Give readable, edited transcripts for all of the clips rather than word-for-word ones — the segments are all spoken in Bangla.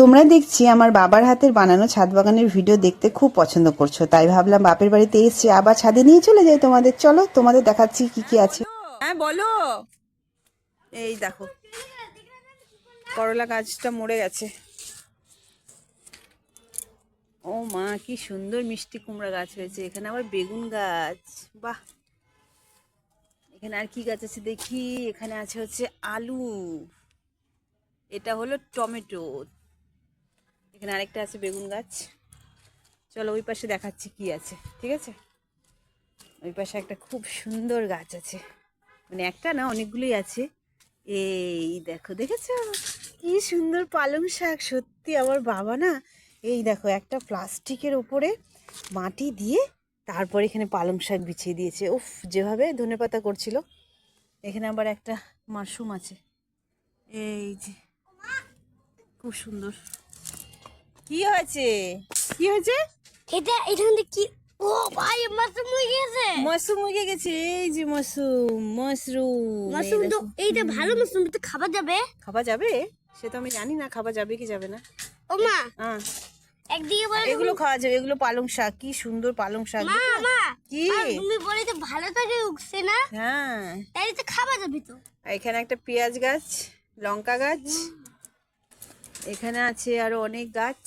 তোমরা দেখছি আমার বাবার হাতের বানানো ছাদ বাগানের ভিডিও দেখতে খুব পছন্দ করছো, তাই ভাবলাম বাপের বাড়িতে এসছি আবার ছাদে নিয়ে চলে যাই তোমাদের। চলো তোমাদের দেখাচ্ছি কি কি আছে। হ্যাঁ বলো। এই দেখো করলা গাছটা মরে গেছে। ও মা, কি সুন্দর মিষ্টি কুমড়া গাছ হয়েছে। এখানে আবার বেগুন গাছ, বাহ। এখানে আর কি গাছ আছে দেখি। এখানে আছে হচ্ছে আলু, এটা হলো টমেটো। এখানে আরেকটা আছে বেগুন গাছ। চলো ওই পাশে দেখাচ্ছি কি আছে, ঠিক আছে। ওই পাশে একটা খুব সুন্দর গাছ আছে, মানে একটা না অনেকগুলোই আছে। এই দেখো, দেখেছো কি সুন্দর পালং শাক। সত্যি আমার বাবা না, এই দেখো একটা প্লাস্টিকের ওপরে মাটি দিয়ে তারপর এখানে পালং শাক বিছিয়ে দিয়েছে। উফ, যেভাবে ধনেপাতা করছিল। এখানে আবার একটা মাশরুম আছে, এই যে খুব সুন্দর। কি হয়েছে, কি হয়েছে? এটা এখান থেকে কি? ও ভাই, মাশরুম হয়ে গেছে। মাশরুম হয়ে গেছে, এই যে মাশরুম। মাশরুম তো এইটা ভালো মাশরুম, তো খাওয়া যাবে? খাওয়া যাবে সে তো আমি জানি না, খাওয়া যাবে কি যাবে না। ও মা, হ্যাঁ একদিকে বলে এগুলো খাওয়া যাবে, এগুলো পালং শাক। কি সুন্দর পালং শাক। মা মা কি তুমি বলে তো ভালো থাকে উঠছে না, হ্যাঁ। তাই তো খাওয়া যাবে তো। এখানে একটা পেঁয়াজ গাছ, লঙ্কা গাছ, এখানে আছে আরো অনেক গাছ।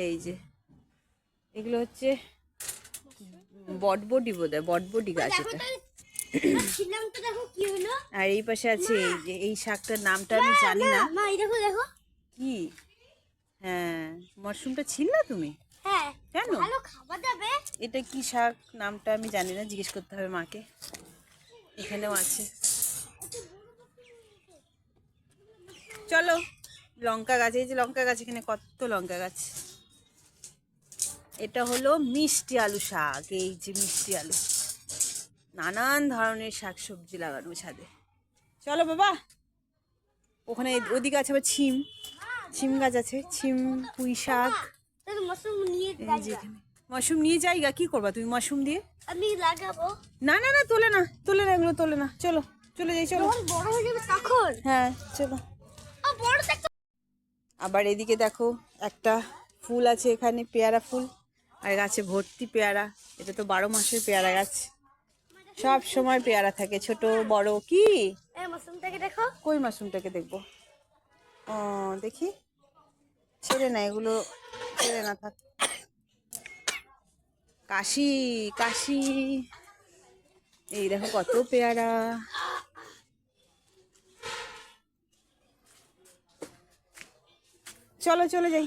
এই যে এগুলো হচ্ছে বটবটি, বোধহয় বটবটি গাছ এটা। ছিলাম তো, দেখো কি হলো। আর এই পাশে আছে এই যে এই শাকটার নামটা আমি জানি না মা এই দেখো দেখো। কি। হ্যাঁ, মাশরুমটা ছিল না তুমি? হ্যাঁ, কেন? ভালো খাওয়া যাবে। এটা কি শাক নামটা আমি জানি না, জিজ্ঞেস করতে হবে মাকে। এখানেও আছে। চলো লঙ্কা গাছ, এই যে লঙ্কা গাছ, এখানে কত লঙ্কা গাছ। এটা হলো মিষ্টি আলু শাক, এই যে মিষ্টি আলু। নানান ধরনের শাক সবজি লাগানো ছাদে। চলো বাবা, ওখানে ওদিকে আছে আবার ছিম, ছিম গাছ আছে, ছিম পুঁই শাক। তাহলে মাশরুম নিয়ে এই যে এখানে মাশরুম নিয়ে যাইগা, কি করবা তুমি মাশরুম দিয়ে? আমি লাগাবো। না না না, তোলে না, তোলে না, এগুলো তোলে না। চলো চলে যাই, চলো। যখন বড় হয়ে যাবে তখন। হ্যাঁ চলো। বড় দেখো। আবার এদিকে দেখো একটা ফুল আছে এখানে, পেয়ারা ফুল। আর গাছে ভর্তি পেয়ারা। এটা তো 12 মাসের পেয়ারা গাছ, সব সময় পেয়ারা থাকে, ছোট বড়। কি এই মাশরুমটাকে দেখো। কই মাশরুমটাকে দেখবো? ও দেখি, ছেড়ে না এগুলো, ছেড়ে না, থাক। কাশি কাশি, এই দেখো কত পেয়ারা। চলো চলে যাই।